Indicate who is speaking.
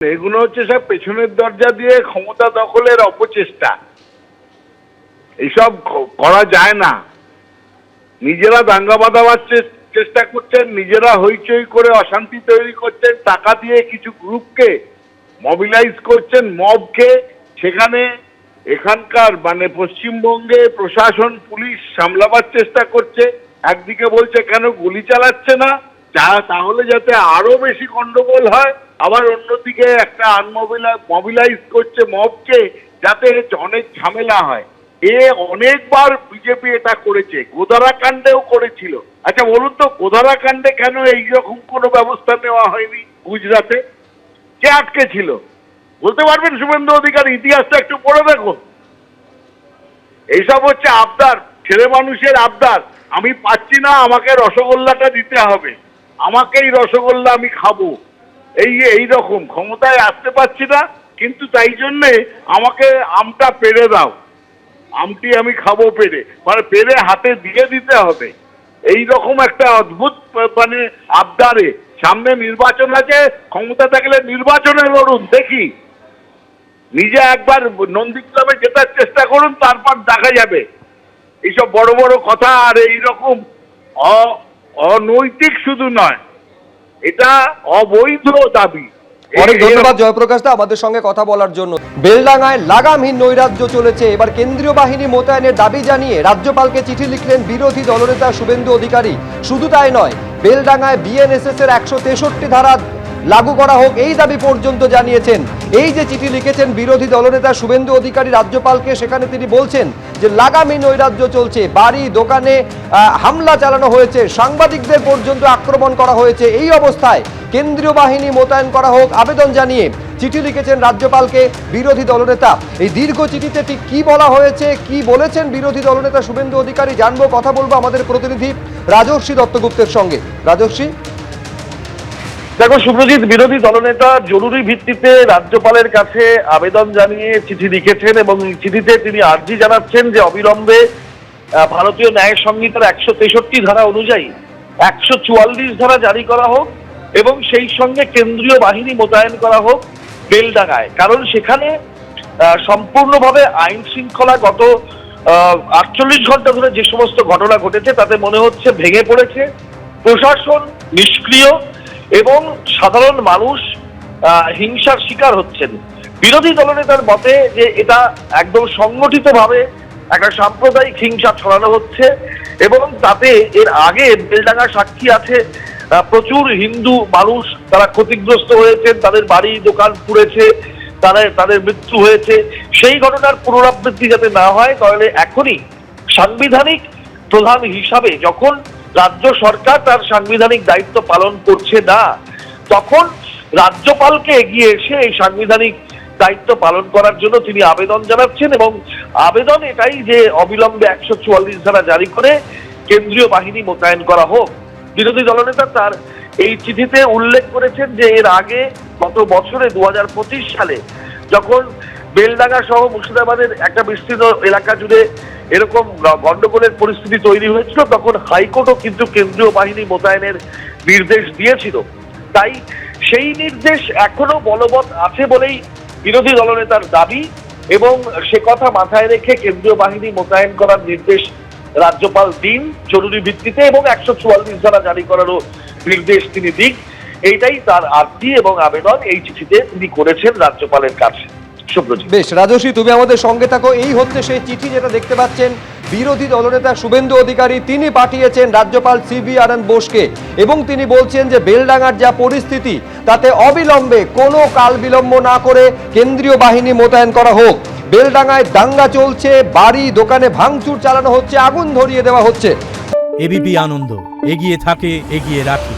Speaker 1: এগুলো হচ্ছে সব পেছনের দরজা দিয়ে ক্ষমতা দখলের অপচেষ্টা। এইসব করা যায় না। নিজেরা দাঙ্গা বাঁধাবার চেষ্টা করছেন, নিজেরা হইচই করে অশান্তি তৈরি করছেন, টাকা দিয়ে কিছু গ্রুপকে মবিলাইজ করছেন, মবকে। সেখানে এখানকার পশ্চিমবঙ্গে প্রশাসন, পুলিশ সামলাবার চেষ্টা করছে। একদিকে বলছে কেন গুলি চালাচ্ছে না, তাহলে যাতে আরো বেশি গন্ডগোল হয়। আবার অন্যদিকে একটা মবিলাইজ করছে মবকে, যাতে অনেক ঝামেলা হয়। অনেকবার বিজেপি এটা করেছে, গোদারা কাণ্ডেও করেছিল। আচ্ছা বলুন তো, গোদারা কাণ্ডে কেন এইরকম কোনো ব্যবস্থা নেওয়া হয়নি গুজরাটে? কে আটকে ছিল বলতে পারবেন শুভেন্দু অধিকারী? ইতিহাসটা একটু পড়ে দেখুন। এইসব হচ্ছে আবদার, ছেলে মানুষের আবদার। আমি পাচ্ছি না, আমাকে রসগোল্লাটা দিতে হবে, আমাকেই রসগোল্লা আমি খাবো। এই রকম ক্ষমতায় আসতে পারছি না, কিন্তু তাই জন্যে আমাকে আমটা পেড়ে দাও, আমটি আমি খাবো পেড়ে, পেড়ে হাতে দিয়ে দিতে হবে। এই রকম একটা অদ্ভুত আবদারে। সামনে নির্বাচন আছে, ক্ষমতা থাকলে নির্বাচনে লড়ুন, দেখি। নিজে একবার নন্দীগ্রামে জেতার চেষ্টা করুন, তারপর দেখা যাবে। এইসব বড় বড় কথা আর এইরকম অনৈতিক শুধু নয়, এটা অবৈধ দাবি।
Speaker 2: অনেক ধন্যবাদ জয়প্রকাশ দা আমাদের সঙ্গে কথা বলার জন্য। বেলডাঙ্গায় লাগামহীন নৈরাজ্য চলেছে। এবার কেন্দ্রীয় বাহিনী মোতায়েনের দাবি জানিয়ে রাজ্যপালকে চিঠি লিখলেন বিরোধী দলনেতা শুভেন্দু অধিকারী। শুধু তাই নয়, বেলডাঙ্গায় বিএনএসএস এর 163 ধারা লাগু করা হোক, এই দাবি পর্যন্ত জানিয়েছেন। এই যে চিঠি লিখেছেন বিরোধী দলনেতা শুভেন্দু অধিকারী রাজ্যপালকে, সেখানে তিনি বলছেন যে লাগামহীন নৈরাজ্য চলছে, বাড়ি দোকানে হামলা চালানো হয়েছে, সাংবাদিকদের পর্যন্ত আক্রমণ করা হয়েছে। এই অবস্থায় কেন্দ্রীয় বাহিনী মোতায়েন করা হোক আবেদন জানিয়ে চিঠি লিখেছেন রাজ্যপালকে বিরোধী দলনেতা। এই দীর্ঘ চিঠিতে ঠিক কি বলা হয়েছে, কি বলেছেন বিরোধী দলনেতা শুভেন্দু অধিকারী জানবো, কথা বলবো আমাদের প্রতিনিধি রাজর্ষি দত্তগুপ্তের সঙ্গে। রাজর্ষি,
Speaker 3: দেখো সুব্রজিৎ, বিরোধী দলনেতা জরুরি ভিত্তিতে রাজ্যপালের কাছে আবেদন জানিয়ে চিঠি লিখেছেন এবং চিঠিতে তিনি আর্জি জানাচ্ছেন যে অবিলম্বে ভারতীয় ন্যায় সংহিতার 163 ধারা অনুযায়ী 144 ধারা জারি করা হোক এবং সেই সঙ্গে কেন্দ্রীয় বাহিনী মোতায়েন করা হোক বেলডাঙ্গায়। কারণ সেখানে সম্পূর্ণভাবে আইন শৃঙ্খলা গত 48 ঘন্টা ধরে যে সমস্ত ঘটনা ঘটেছে তাতে মনে হচ্ছে ভেঙে পড়েছে, প্রশাসন নিষ্ক্রিয় এবং সাধারণ মানুষ হিংসার শিকার হচ্ছেন। বিরোধী দলনেতার মতে যে এটা একদম সংগঠিতভাবে একটা সাম্প্রদায়িক হিংসা ছড়ানো হচ্ছে এবং তাতে এর আগে বেলডাঙ্গা সাক্ষী আছে প্রচুর হিন্দু মানুষ তারা ক্ষতিগ্রস্ত হয়েছেন, তাদের বাড়ি দোকান পুড়েছে, তাদের মৃত্যু হয়েছে। সেই ঘটনার পুনরাবৃত্তি যাতে না হয়, তাহলে এখনই সাংবিধানিক প্রধান হিসাবে যখন রাজ্য সরকার তার সাংবিধানিক দায়িত্ব পালন করছে না, তখন রাজ্যপালকে এগিয়ে এসে এই সাংবিধানিক দায়িত্ব পালন করার জন্য তিনি আবেদন জানাচ্ছেন এবং আবেদন এটাই যে অবিলম্বে 144 ধারা জারি করে কেন্দ্রীয় বাহিনী মোতায়েন করা হোক। বিরোধী দলনেতা তার এই চিঠিতে উল্লেখ করেছেন যে এর আগে গত বছরে 2025 সালে যখন বেলডাঙ্গা সহ মুর্শিদাবাদের একটা বিস্তৃত এলাকা জুড়ে এরকম গন্ডগোলের পরিস্থিতি তৈরি হয়েছিল, তখন হাইকোর্টও কিন্তু কেন্দ্রীয় বাহিনী মোতায়েনের নির্দেশ দিয়েছিল। তাই সেই নির্দেশ এখনো বলবৎ আছে বলেই বিরোধী দলনেতার দাবি এবং সে কথা মাথায় রেখে কেন্দ্রীয় বাহিনী মোতায়েন করার নির্দেশ রাজ্যপাল দিন জরুরি ভিত্তিতে এবং 144 ধারা জারি করারও নির্দেশ তিনি দিক। এইটাই তার আর্জি এবং আবেদন এই চিঠিতে তিনি করেছেন রাজ্যপালের কাছে।
Speaker 2: বেশ রাজস্বী, তুমি আমাদের সঙ্গে থাকো। এই হচ্ছে সেই চিঠি যেটা দেখতে পাচ্ছেন বিরোধী দলনেতা শুভেন্দু অধিকারী তিনি পাঠিয়েছেন রাজ্যপাল সিভি আনন্দ বোসকে এবং তিনি বলছেন যে বেলডাঙ্গার যা পরিস্থিতি তাতে অবিলম্বে কোনো কাল বিলম্ব না করে কেন্দ্রীয় বাহিনী মোতায়েন করা হোক। বেলডাঙ্গায় দাঙ্গা চলছে, বাড়ি দোকানে ভাঙচুর চালানো হচ্ছে, আগুন ধরিয়ে দেওয়া হচ্ছে।
Speaker 4: এবিপি আনন্দ, এগিয়ে থাকে, এগিয়ে রাখে।